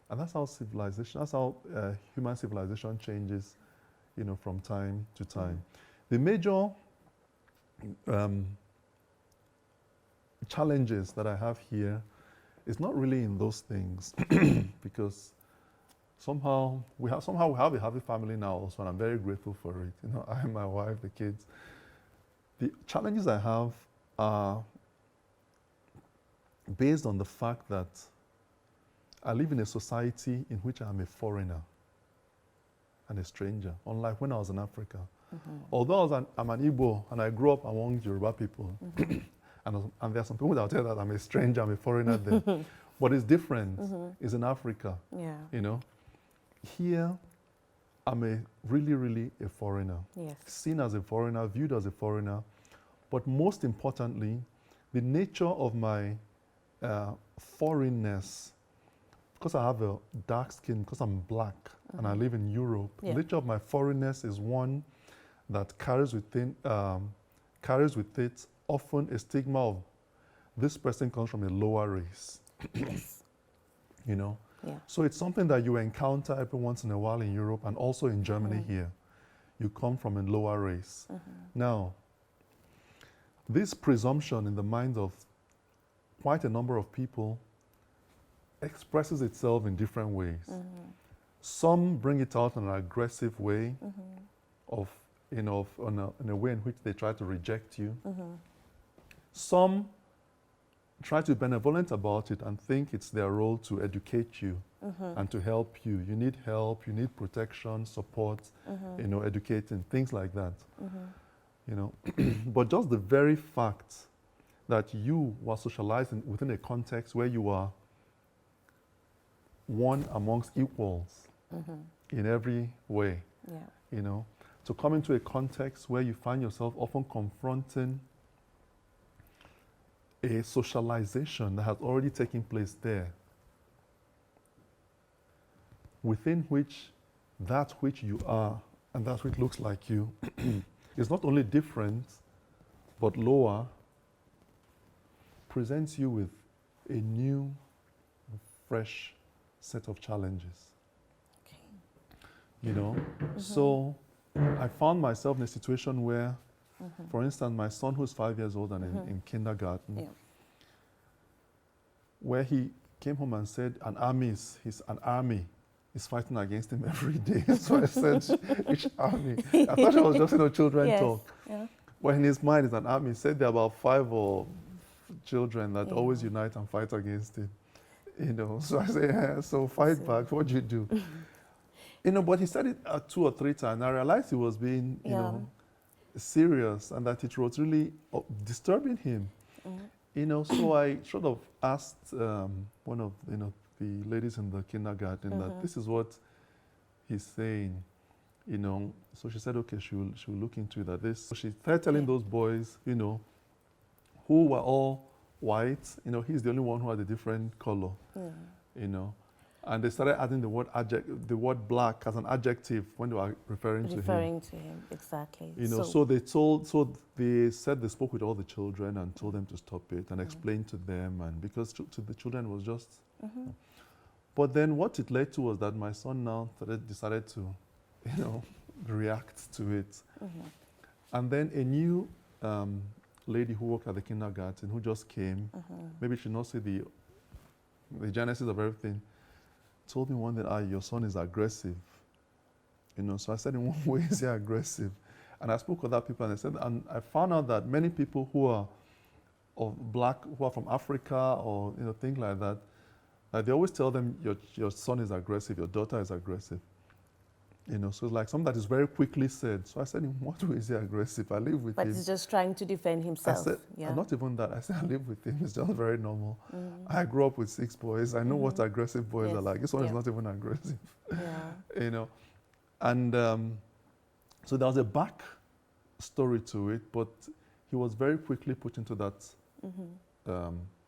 And that's how civilization, that's how human civilization changes, from time to time. The major challenges that I have here is not really in those things because somehow we have a happy family now also, and I'm very grateful for it. I and my wife, the kids. The challenges I have are based on the fact that I live in a society in which I'm a foreigner and a stranger, unlike when I was in Africa. Although I'm an Igbo and I grew up among Yoruba people, and there are some people that will tell that I'm a stranger, I'm a foreigner there. But it's different. It's in Africa. Yeah. Here, I'm really a foreigner. Yes. Seen as a foreigner, viewed as a foreigner. But most importantly, the nature of my foreignness, because I have a dark skin, because I'm black, and I live in Europe, the nature of my foreignness is one that carries with it often a stigma of this person comes from a lower race. Yes. Yeah. So it's something that you encounter every once in a while in Europe and also in Germany here. You come from a lower race. Now, this presumption in the minds of quite a number of people expresses itself in different ways. Some bring it out in an aggressive way in a way in which they try to reject you. Some try to be benevolent about it and think it's their role to educate you and to help you. You need help, you need protection, support, educating, things like that. But just the very fact that you were socialized within a context where you are one amongst equals in every way, to come into a context where you find yourself often confronting a socialization that has already taken place there, within which that which you are and that which looks like you is not only different but lower, presents you with a new, fresh set of challenges. So I found myself in a situation where, for instance, my son who's 5 years old and in kindergarten, where he came home and said an army is fighting against him every day. So I said, which army? I thought it was just children talk. Well, in his mind, it's an army. He said there are about 5 or children that always unite and fight against him. So I say, so fight back. What do you do? But he said it 2 or 3 times. I realized he was being, serious and that it was really disturbing him. So I sort of asked one of, the ladies in the kindergarten that this is what he's saying. So she said, okay, she will look into that. So she started telling those boys, who were all white, he's the only one who had a different color, and they started adding the word black as an adjective when they were referring to him, exactly. So they said they spoke with all the children and told them to stop it and explained to them, and because to the children it was just. But then what it led to was that my son now decided to, react to it, and then a new lady who worked at the kindergarten who just came, maybe she not see the genesis of everything, told me one day, your son is aggressive. So I said, in what way is he aggressive? And I spoke with other people and I said, and I found out that many people who are black, who are from Africa or things like that, they always tell them your son is aggressive, your daughter is aggressive. So it's like something that is very quickly said. So I said, in what way is he aggressive? I live with him. But he's just trying to defend himself. I said, not even that. I said, I live with him. It's just very normal. I grew up with 6 boys. I know what aggressive boys are like. This one is not even aggressive. And so there was a back story to it, but he was very quickly put into that,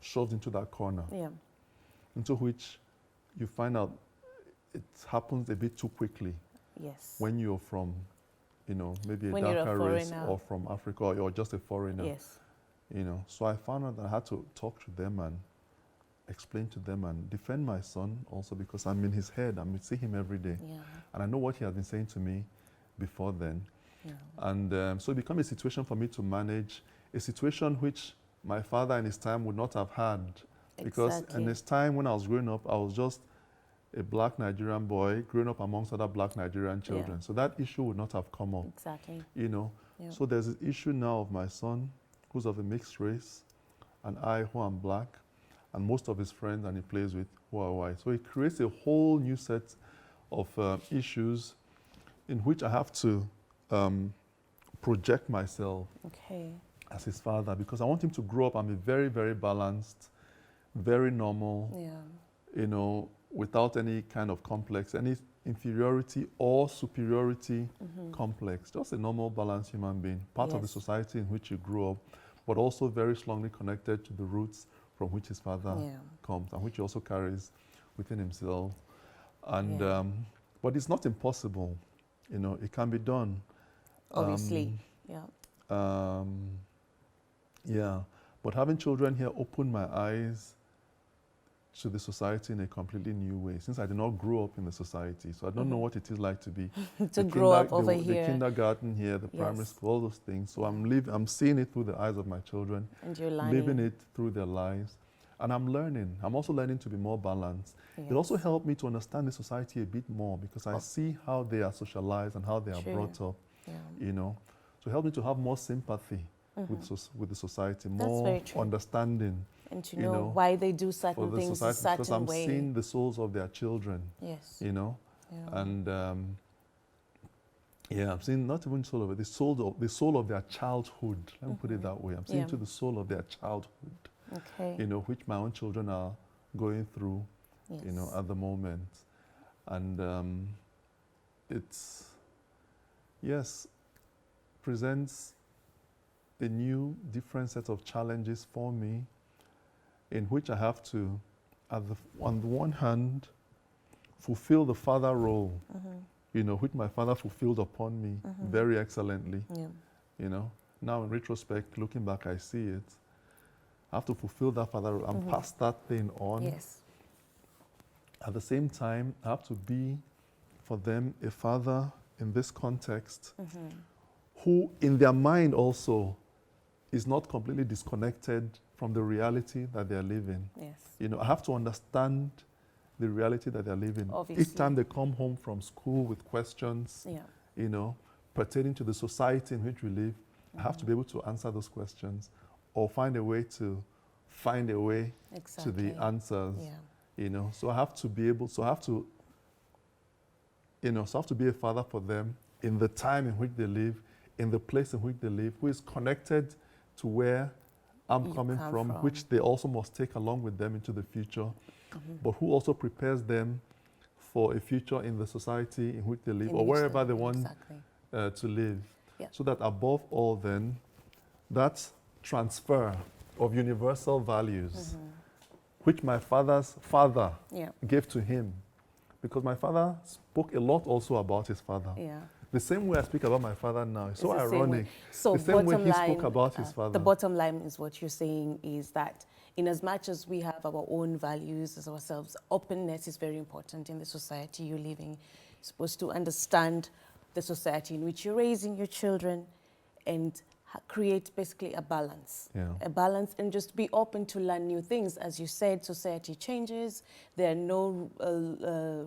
shoved into that corner, into which you find out it happens a bit too quickly. Yes. When you're from, maybe a when darker race or from Africa or you're just a foreigner. Yes. So I found out that I had to talk to them and explain to them and defend my son also, because I'm in his head. I see him every day. Yeah. And I know what he has been saying to me before then. Yeah. And so it became a situation for me to manage, a situation which my father in his time would not have had. Because Exactly. in his time when I was growing up, I was just a black Nigerian boy growing up amongst other black Nigerian children. Yeah. So that issue would not have come up. Exactly. You know. Yeah. So there's an issue now of my son who's of a mixed race, and I who am black, and most of his friends and he plays with who are white. So it creates a whole new set of issues in which I have to project myself as his father, because I want him to grow up and be very, very balanced, very normal, you know, without any kind of complex, any inferiority or superiority complex, just a normal, balanced human being, part of the society in which you grew up, but also very strongly connected to the roots from which his father comes and which he also carries within himself. And but it's not impossible, you know, it can be done. Obviously, yeah, but having children here opened my eyes to the society in a completely new way, since I did not grow up in the society. So I don't know what it is like to be to grow up over here. The kindergarten here, the primary school, all those things. So I'm seeing it through the eyes of my children. And you're learning. Living it through their lives. And I'm learning. I'm also learning to be more balanced. It also helped me to understand the society a bit more, because I see how they are socialized and how they are brought up, you know. So it helped me to have more sympathy with the society, more understanding. And to know why they do certain things a certain because I'm way. seeing the souls of their children, you know. And I'm seeing not even soul of it, the soul of their childhood. Let me put it that way. I'm seeing to the soul of their childhood, you know, which my own children are going through, you know, at the moment. And it's, presents a new, different set of challenges for me, in which I have to, on the one hand, fulfill the father role, you know, which my father fulfilled upon me very excellently. You know, now in retrospect, looking back, I see it. I have to fulfill that father role and pass that thing on. At the same time, I have to be, for them, a father in this context, who, in their mind also, is not completely disconnected from the reality that they're living. You know, I have to understand the reality that they're living. Obviously. Each time they come home from school with questions, you know, pertaining to the society in which we live, I have to be able to answer those questions, or find a way to to the answers. You know, so I have to be able, so I have to be a father for them in the time in which they live, in the place in which they live, who is connected to where I'm coming from, which they also must take along with them into the future, but who also prepares them for a future in the society in which they live, or wherever they want to live. So that above all then, that transfer of universal values, which my father's father gave to him, because my father spoke a lot also about his father. The same way I speak about my father now. It's so ironic. So the same way he spoke about his father. The bottom line is what you're saying is that in as much as we have our own values as ourselves, openness is very important in the society you're living. You're supposed to understand the society in which you're raising your children and create basically a balance. A balance, and just be open to learn new things. As you said, society changes. There are no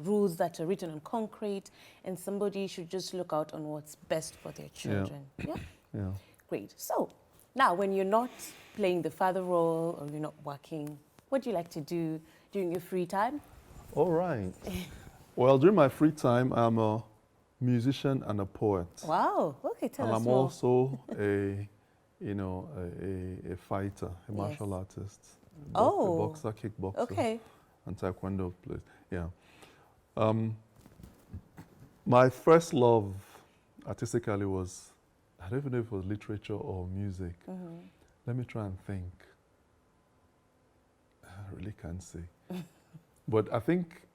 rules that are written on concrete, and somebody should just look out on what's best for their children. Great. So now, when you're not playing the father role or you're not working, what do you like to do during your free time? All right. Well, during my free time, I'm a musician and a poet. Wow. Okay, tell us more. And I'm also a fighter, a martial artist. A boxer, kickboxer. And taekwondo player. My first love artistically was, I don't even know if it was literature or music. Let me try and think. I really can't say. But I think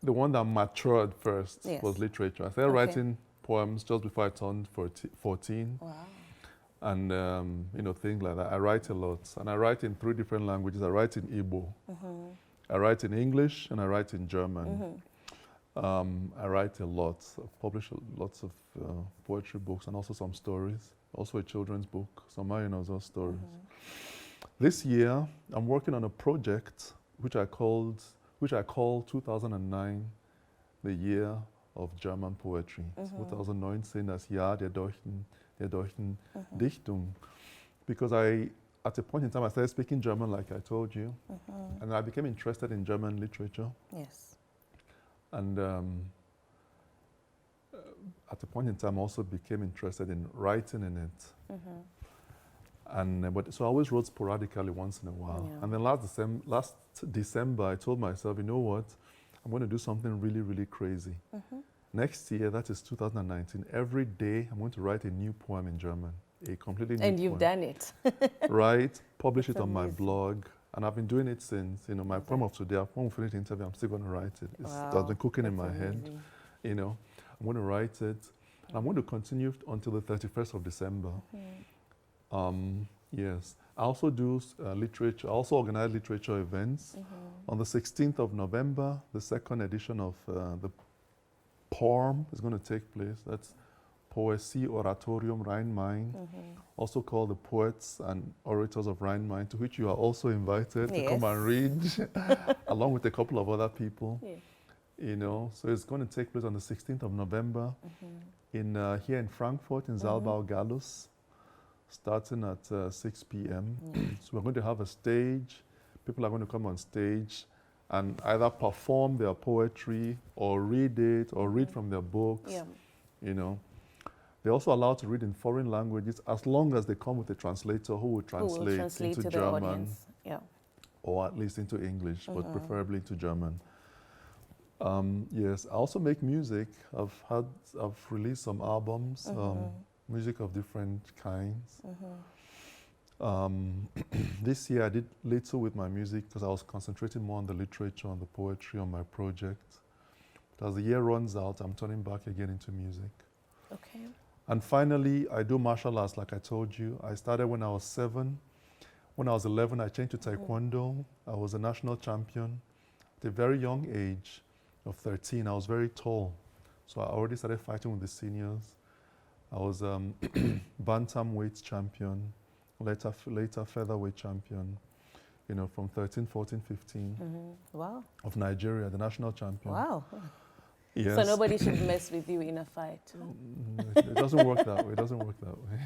the one that matured first was literature. I started writing poems just before I turned 14. Wow. And, things like that. I write a lot. And I write in 3 different languages. I write in Igbo. I write in English and I write in German. I write a lot. I've published lots of poetry books and also some stories. Also a children's book, some Mayanazo stories. This year, I'm working on a project which I call 2009 the year of German poetry. 2019 das Jahr der deutschen Dichtung. Because at a point in time, I started speaking German, like I told you, and I became interested in German literature. Yes. And at a point in time, I also became interested in writing in it. And so I always wrote sporadically once in a while. Yeah. And then last December, I told myself, you know what? I'm going to do something really, really crazy. Next year, that is 2019, every day I'm going to write a new poem in German, a completely new poem. And you've done it. Right, publish That's it on my amazing. blog. And I've been doing it since, you know, my poem of today, when we finish the interview, I'm still going to write it. It's been cooking in my head, you know. I'm going to write it. And I'm going to continue until the 31st of December. Yes. I also do literature. I also organize literature events. On the 16th of November, the second edition of the PORM is going to take place. That's Poesie Oratorium Rhein-Main, also called the Poets and Orators of Rhein-Main, to which you are also invited to come and read, along with a couple of other people. You know, so it's going to take place on the 16th of November here in Frankfurt, in Saalbau Gallus, starting at 6 p.m. So we're going to have a stage. People are going to come on stage and either perform their poetry or read it or read from their books, you know. They're also allowed to read in foreign languages as long as they come with a translator who will translate into German or at least into English, but preferably into German. Yes, I also make music. I've released some albums, music of different kinds. This year I did little with my music because I was concentrating more on the literature, on the poetry, on my project. But as the year runs out, I'm turning back again into music. Okay. And finally, I do martial arts, like I told you. I started when I was 7. When I was 11, I changed to Taekwondo. I was a national champion. At a very young age of 13, I was very tall. So I already started fighting with the seniors. I was bantamweight champion, later featherweight champion, you know, from 13, 14, 15. Wow. Of Nigeria, the national champion. Wow. Yes. So nobody should mess with you in a fight. It doesn't work that way. It doesn't work that way.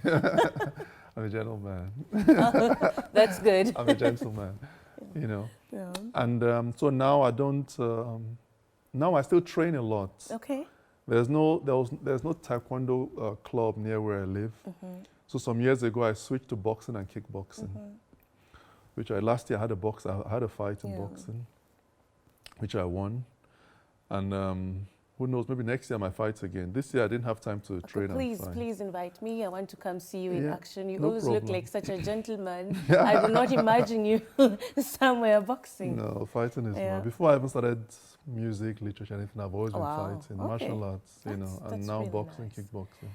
I'm a gentleman. That's good. I'm a gentleman, you know. And so now I don't. Now I still train a lot. Okay. There's no Taekwondo club near where I live. So some years ago I switched to boxing and kickboxing, which last year I had a fight in boxing, which I won, and. Who knows, maybe next year I might fight again. This year I didn't have time to train and fight. Please invite me. I want to come see you in action. You no always problem. Look like such a gentleman. I do not imagine you somewhere boxing. No, fighting is more. Before I even started music, literature, anything, I've always been fighting. Martial arts, you know, and now really boxing, kickboxing.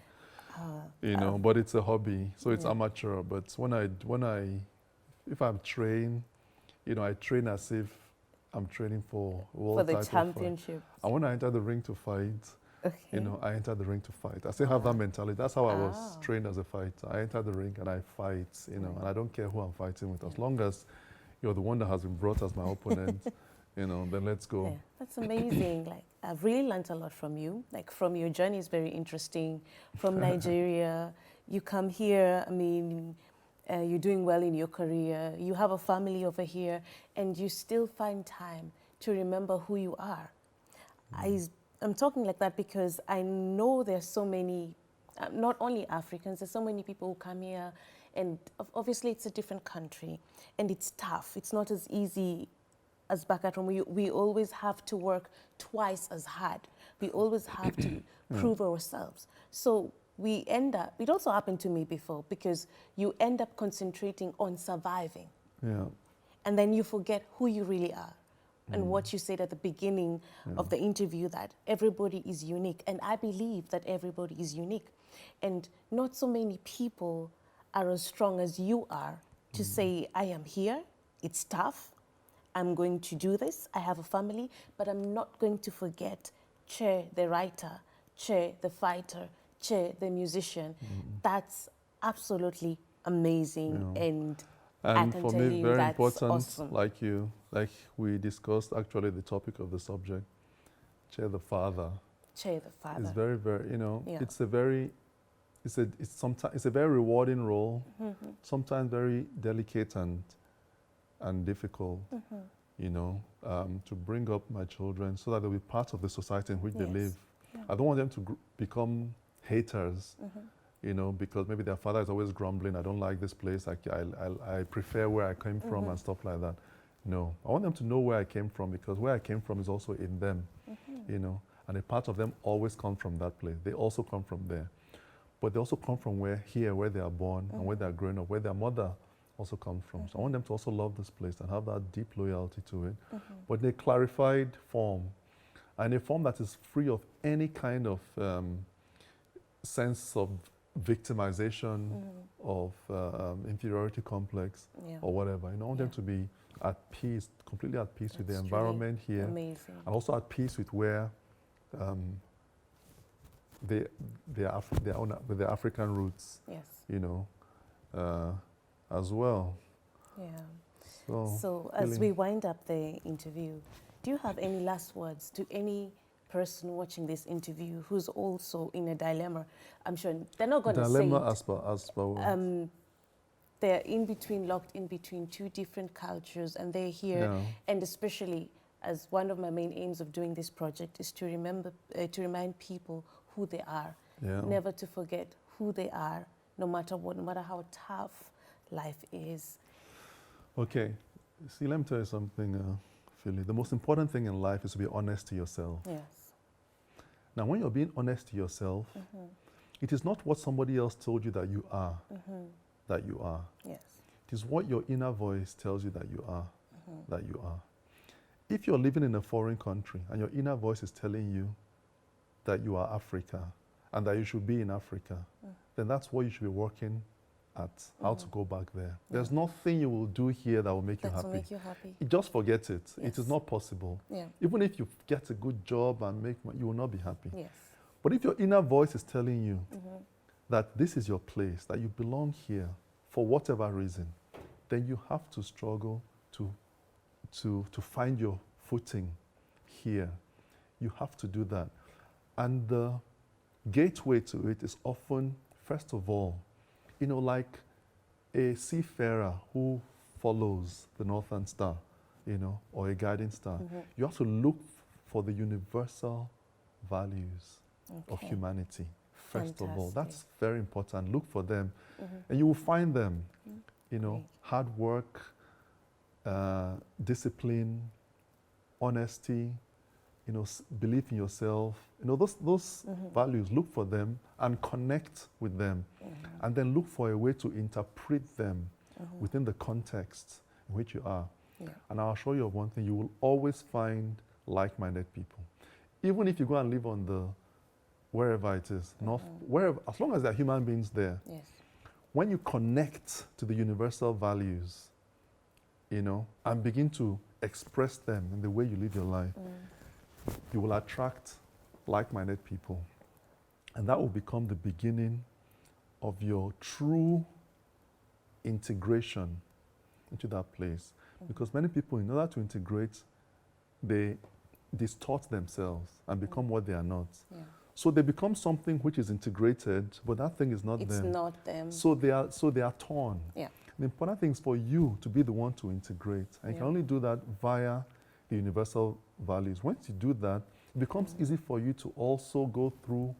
You know, but it's a hobby, so it's amateur. But if I'm trained, you know, I train as if I'm training for world title the championship. And when I enter the ring to fight, you know, I enter the ring to fight. I still have that mentality. That's how I was trained as a fighter. I enter the ring and I fight, you know, and I don't care who I'm fighting with. As long as you're the one that has been brought as my opponent, you know, then let's go. Yeah, that's amazing. Like, I've really learned a lot from you. Like, from your journey is very interesting. From Nigeria, you come here, I mean, you're doing well in your career, you have a family over here, and you still find time to remember who you are. I'm talking like that because I know there's so many, not only Africans, there's so many people who come here, and obviously it's a different country, and it's tough. It's not as easy as back at home. We always have to work twice as hard. We always have to prove ourselves. So we end up, it also happened to me before, because you end up concentrating on surviving. Yeah. And then you forget who you really are. And what you said at the beginning of the interview, that everybody is unique. And I believe that everybody is unique. And not so many people are as strong as you are to say, I am here, it's tough, I'm going to do this. I have a family, but I'm not going to forget Che, the writer, Che, the fighter, Che, the musician. That's absolutely amazing, and I can for tell me, you very that's important, awesome. like we discussed actually the topic of the subject, Che the father. Che, the father. It's very, very, you know, Yeah. it's a very rewarding role, sometimes very delicate and difficult, you know, to bring up my children so that they'll be part of the society in which they live. Yeah. I don't want them to become haters, you know, because maybe their father is always grumbling, I don't like this place, I prefer where I came from and stuff like that. No, I want them to know where I came from, because where I came from is also in them, you know, and a part of them always come from that place. They also come from there. But they also come from where they are born and where they are growing up, where their mother also comes from. So I want them to also love this place and have that deep loyalty to it, but in a clarified form, and a form that is free of any kind of sense of victimization, of inferiority complex, or whatever. You know, I want them to be at peace, completely at peace with the environment here, amazing. and also at peace with where with their African roots, you know, as well. Yeah. So, So as we wind up the interview, do you have any last words to any person watching this interview who's also in a dilemma? I'm sure they're not going to say dilemma as per what? They're locked in between two different cultures, and they're here, and especially as one of my main aims of doing this project is to remind people who they are, never to forget who they are, no matter what, no matter how tough life is. Okay, see, let me tell you something, Philly. The most important thing in life is to be honest to yourself. Yes. Now, when you're being honest to yourself, it is not what somebody else told you that you are, that you are. Yes. It is what your inner voice tells you that you are, that you are. If you're living in a foreign country and your inner voice is telling you that you are Africa and that you should be in Africa, then that's what you should be working at, how to go back there. There's nothing you will do here that will make you happy. Make you happy. Just forget it. It is not possible. Yeah. Even if you get a good job and make money, you will not be happy. Yes. But if your inner voice is telling you that this is your place, that you belong here for whatever reason, then you have to struggle to find your footing here. You have to do that. And the gateway to it is often, first of all, you know, like a seafarer who follows the northern star, you know, or a guiding star. You have to look for the universal values of humanity, first of all. That's very important. Look for them, and you will find them, you know, hard work, discipline, honesty, you know, belief in yourself, you know, those values, look for them and connect with them, and then look for a way to interpret them within the context in which you are. And I'll show you of one thing, you will always find like-minded people. Even if you go and live on the, wherever it is, wherever, as long as there are human beings there, when you connect to the universal values, you know, and begin to express them in the way you live your life, you will attract like-minded people. And that will become the beginning of your true integration into that place. Because many people, in order to integrate, they distort themselves and become what they are not. So they become something which is integrated, but that thing is not them. It's not them. So they are torn. The important thing is for you to be the one to integrate. And you can only do that via the universal values. Once you do that, it becomes easy for you to also go through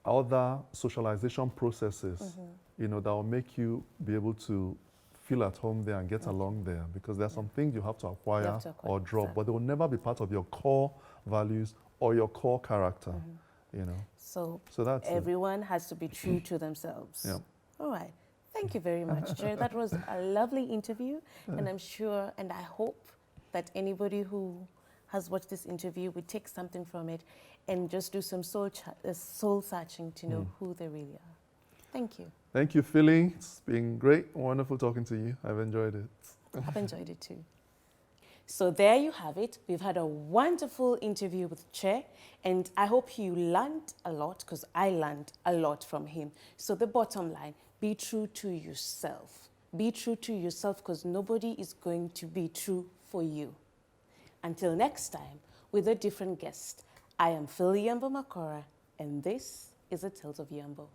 other socialization processes, you know, that will make you be able to feel at home there and get along there, because there are some things you have to acquire or drop, but they will never be part of your core values or your core character, you know. So that's everyone has to be true to themselves. All right. Thank you very much, Che. That was a lovely interview, and I'm sure and I hope that anybody who has watched this interview would take something from it and just do some soul searching to know who they really are. Thank you. Thank you, Philly. It's been great, wonderful talking to you. I've enjoyed it. I've enjoyed it too. So there you have it. We've had a wonderful interview with Che, and I hope you learned a lot, because I learned a lot from him. So the bottom line, be true to yourself. Be true to yourself, because nobody is going to be true for you. Until next time, with a different guest, I am Phil Yambo Makora, and this is the Tales of Yambo.